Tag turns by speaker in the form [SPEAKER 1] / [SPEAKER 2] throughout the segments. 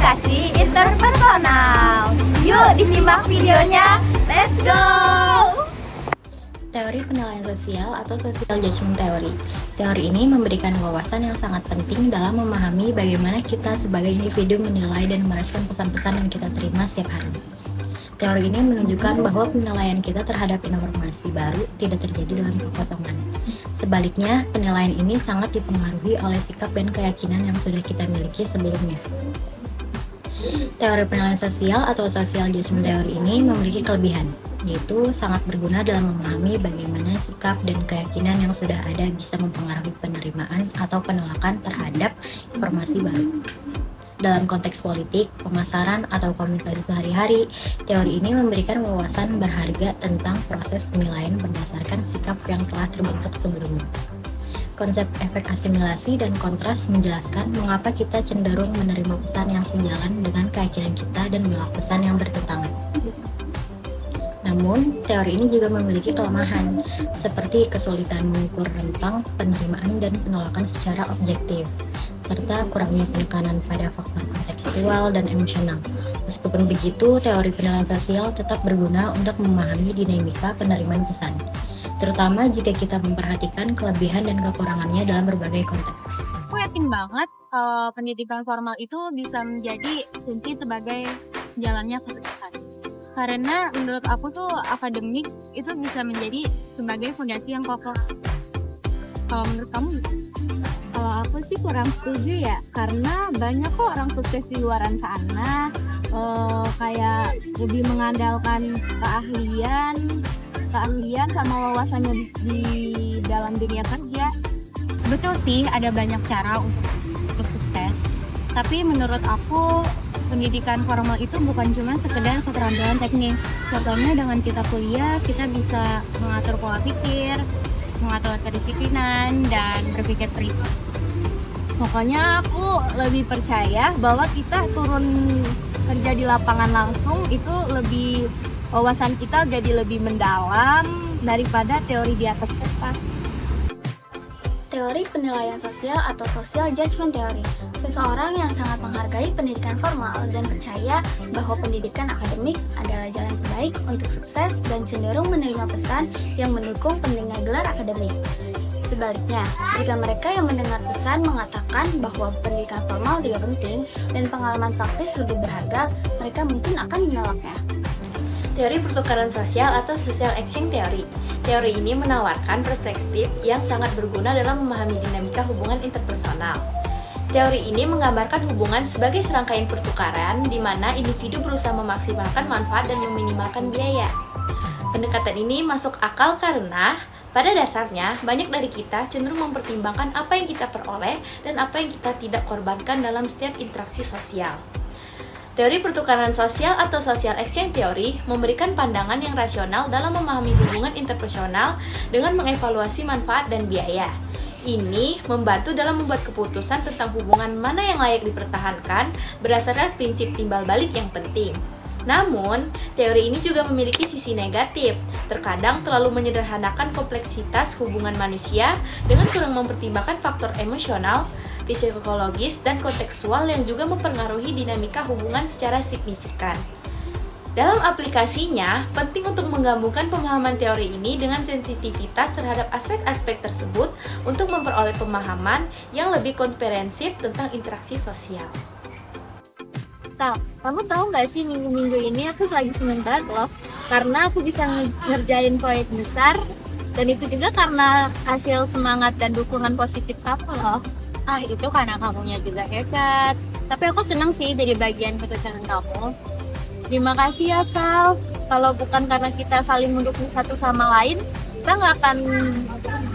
[SPEAKER 1] aplikasi interpersonal. Yuk disimak videonya, let's go!
[SPEAKER 2] Teori penilaian sosial atau social judgment theory. Teori ini memberikan wawasan yang sangat penting dalam memahami bagaimana kita sebagai individu menilai dan merespon pesan-pesan yang kita terima setiap hari. Teori ini menunjukkan bahwa penilaian kita terhadap informasi baru tidak terjadi dalam kekosongan. Sebaliknya, penilaian ini sangat dipengaruhi oleh sikap dan keyakinan yang sudah kita miliki sebelumnya. Teori penilaian sosial atau social judgment theory ini memiliki kelebihan, yaitu sangat berguna dalam memahami bagaimana sikap dan keyakinan yang sudah ada bisa mempengaruhi penerimaan atau penolakan terhadap informasi baru. Dalam konteks politik, pemasaran, atau komunikasi sehari-hari, teori ini memberikan wawasan berharga tentang proses penilaian berdasarkan sikap yang telah terbentuk sebelumnya. Konsep efek asimilasi dan kontras menjelaskan mengapa kita cenderung menerima pesan yang sejalan dengan keyakinan kita dan menolak pesan yang bertentangan. Namun, teori ini juga memiliki kelemahan, seperti kesulitan mengukur rentang penerimaan dan penolakan secara objektif, serta kurangnya penekanan pada faktor kontekstual dan emosional. Meskipun begitu, teori penilaian sosial tetap berguna untuk memahami dinamika penerimaan pesan, terutama jika kita memperhatikan kelebihan dan kekurangannya dalam berbagai konteks.
[SPEAKER 3] Aku yakin banget pendidikan formal itu bisa menjadi kunci sebagai jalannya kesuksesan. Karena menurut aku tuh akademik itu bisa menjadi sebagai fondasi yang kokoh. Kalau menurut kamu?
[SPEAKER 4] Kalau aku sih kurang setuju ya, karena banyak kok orang sukses di luaran sana, kayak lebih mengandalkan keahlian sama wawasannya di dalam dunia kerja.
[SPEAKER 3] Betul sih, ada banyak cara untuk sukses. Tapi menurut aku pendidikan formal itu bukan cuma sekedar keterampilan teknis. Contohnya dengan kita kuliah, kita bisa mengatur pola pikir, mengatur kedisiplinan, dan berpikir kritis.
[SPEAKER 4] Pokoknya aku lebih percaya bahwa kita turun kerja di lapangan langsung itu lebih, wawasan kita jadi lebih mendalam daripada teori di atas kertas.
[SPEAKER 5] Teori penilaian sosial atau social judgment theory. Seseorang yang sangat menghargai pendidikan formal dan percaya bahwa pendidikan akademik adalah jalan terbaik untuk sukses dan cenderung menerima pesan yang mendukung pendengar gelar akademik. Sebaliknya, jika mereka yang mendengar pesan mengatakan bahwa pendidikan formal tidak penting dan pengalaman praktis lebih berharga, mereka mungkin akan menolaknya.
[SPEAKER 2] Teori pertukaran sosial atau social exchange theory. Teori ini menawarkan perspektif yang sangat berguna dalam memahami dinamika hubungan interpersonal. Teori ini menggambarkan hubungan sebagai serangkaian pertukaran di mana individu berusaha memaksimalkan manfaat dan meminimalkan biaya. Pendekatan ini masuk akal karena pada dasarnya banyak dari kita cenderung mempertimbangkan apa yang kita peroleh dan apa yang kita tidak korbankan dalam setiap interaksi sosial. Teori pertukaran sosial atau social exchange theory memberikan pandangan yang rasional dalam memahami hubungan interpersonal dengan mengevaluasi manfaat dan biaya. Ini membantu dalam membuat keputusan tentang hubungan mana yang layak dipertahankan berdasarkan prinsip timbal balik yang penting. Namun, teori ini juga memiliki sisi negatif. Terkadang terlalu menyederhanakan kompleksitas hubungan manusia dengan kurang mempertimbangkan faktor emosional, psikologis, dan kontekstual yang juga mempengaruhi dinamika hubungan secara signifikan. Dalam aplikasinya, penting untuk menggabungkan pemahaman teori ini dengan sensitivitas terhadap aspek-aspek tersebut untuk memperoleh pemahaman yang lebih komprehensif tentang interaksi sosial.
[SPEAKER 4] Kamu tahu nggak sih, minggu-minggu ini aku lagi seneng banget loh, karena aku bisa ngerjain proyek besar, dan itu juga karena hasil semangat dan dukungan positif kamu loh.
[SPEAKER 3] Itu karena kamunya juga hebat.
[SPEAKER 4] Tapi aku seneng sih jadi bagian kesuksesan kamu. Terima kasih ya Sal. Kalau bukan karena kita saling mendukung satu sama lain, kita nggak akan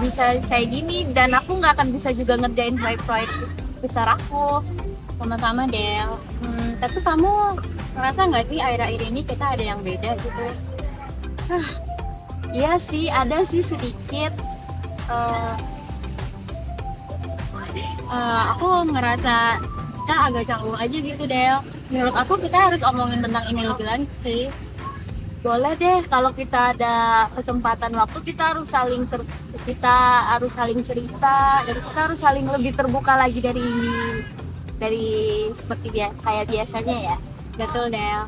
[SPEAKER 4] bisa kayak gini, dan aku nggak akan bisa juga ngerjain proyek-proyek besar aku.
[SPEAKER 3] Sama-sama Del. Tapi kamu ngerasa nggak sih akhir-akhir ini kita ada yang beda gitu?
[SPEAKER 4] Iya sih, ada sih sedikit.
[SPEAKER 3] Aku ngerasa kita agak canggung aja gitu Del. Menurut aku kita harus omongin tentang ini lebih lanjut sih.
[SPEAKER 4] Boleh deh, kalau kita ada kesempatan waktu kita harus saling cerita, dan kita harus saling lebih terbuka lagi dari ini. dari seperti kayak biasanya ya. Betul, Del.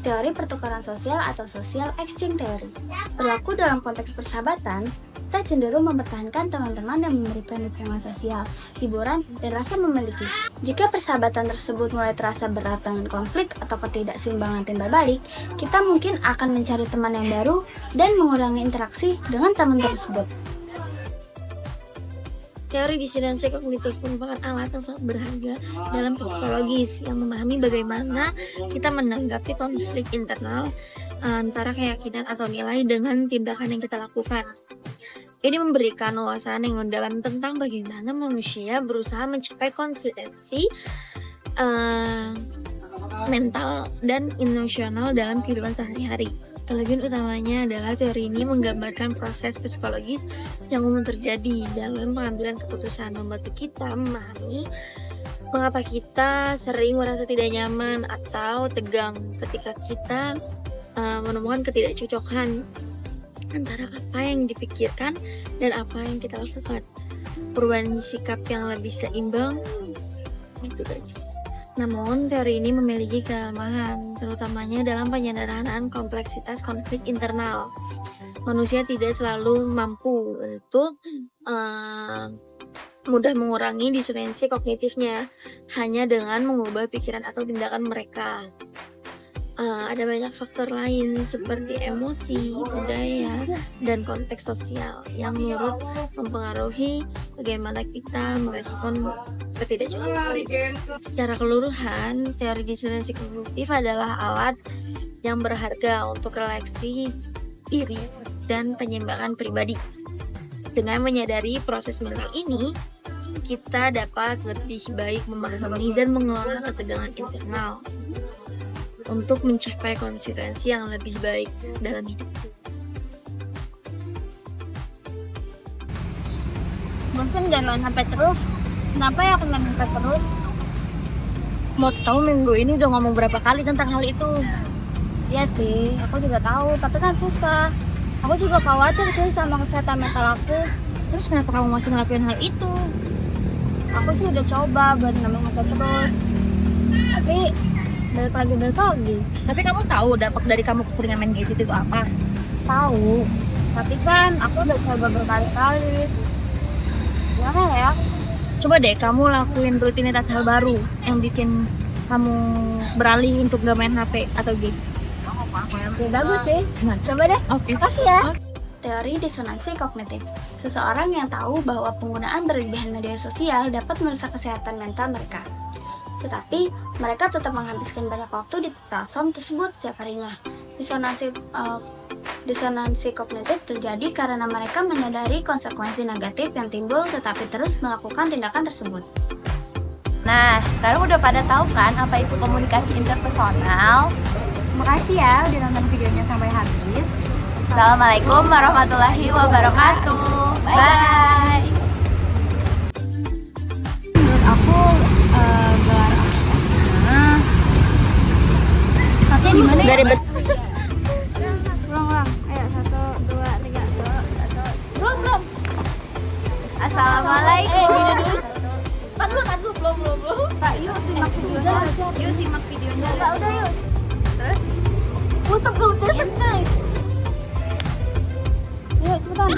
[SPEAKER 5] Teori pertukaran sosial atau social exchange theory berlaku dalam konteks persahabatan. Kita cenderung mempertahankan teman-teman yang memberikan dukungan sosial, hiburan, dan rasa memiliki. Jika persahabatan tersebut mulai terasa berat dengan konflik atau ketidakseimbangan timbal balik, kita mungkin akan mencari teman yang baru dan mengurangi interaksi dengan teman tersebut.
[SPEAKER 6] Teori disonansi kognitif merupakan alat yang sangat berharga dalam psikologis yang memahami bagaimana kita menanggapi konflik internal antara keyakinan atau nilai dengan tindakan yang kita lakukan. Ini memberikan wawasan yang mendalam tentang bagaimana manusia berusaha mencapai konsistensi mental dan emosional dalam kehidupan sehari-hari. Kelebihan utamanya adalah teori ini menggambarkan proses psikologis yang umum terjadi dalam pengambilan keputusan, membantu kita memahami mengapa kita sering merasa tidak nyaman atau tegang ketika kita menemukan ketidakcocokan antara apa yang dipikirkan dan apa yang kita lakukan. Perubahan sikap yang lebih seimbang gitu guys. Namun, teori ini memiliki kelemahan, terutamanya dalam penyederhanaan kompleksitas konflik internal. Manusia tidak selalu mampu untuk mudah mengurangi disonansi kognitifnya hanya dengan mengubah pikiran atau tindakan mereka. Ada banyak faktor lain seperti emosi, budaya, dan konteks sosial yang menurut mempengaruhi bagaimana kita merespon ketidakcocokan. Secara keseluruhan, teori disonansi kognitif adalah alat yang berharga untuk relasi diri dan pengembangan pribadi. Dengan menyadari proses mental ini, kita dapat lebih baik memahami dan mengelola ketegangan internal untuk mencapai konsistensi yang lebih baik dalam hidup.
[SPEAKER 4] Bosan dan main HP terus. Kenapa ya aku main HP terus? Mau tahu minggu ini udah ngomong berapa kali tentang hal itu? Iya sih, aku juga tahu, tapi kan susah. Aku juga khawatir sih sama kesehatan mental aku. Terus kenapa kamu masih ngelakuin hal itu? Aku sih udah coba buat nggak main HP terus, tapi balik lagi. Tapi kamu tahu dampak dari kamu keseringan main gadget itu apa? Tahu. Tapi kan aku udah coba berkali-kali. Gimana ya? Coba deh kamu lakuin rutinitas hal baru yang bikin kamu beralih untuk gak main HP atau gadget. Ya, bagus sih. Coba deh. Oke. Makasih ya.
[SPEAKER 5] Teori disonansi kognitif. Seseorang yang tahu bahwa penggunaan berlebihan media sosial dapat merusak kesehatan mental mereka. Tetapi mereka tetap menghabiskan banyak waktu di platform tersebut setiap harinya. Disonansi kognitif terjadi karena mereka menyadari konsekuensi negatif yang timbul tetapi terus melakukan tindakan tersebut.
[SPEAKER 1] Nah, sekarang udah pada tahu kan apa itu komunikasi interpersonal? Makasih ya udah nonton videonya sampai habis. Assalamualaikum warahmatullahi wabarakatuh. Bye.
[SPEAKER 3] Menurut aku gelar tapi di mana ya?
[SPEAKER 4] Ulang. Ayo 1, 2, 3. Belum.
[SPEAKER 1] Assalamualaikum.
[SPEAKER 4] Tadu, belum.
[SPEAKER 1] Pak, yuk simak videonya. Yuk simak videonya.
[SPEAKER 4] Pak, udah yuk.
[SPEAKER 1] Terus?
[SPEAKER 4] Pusat guys. Yuk, cepetan.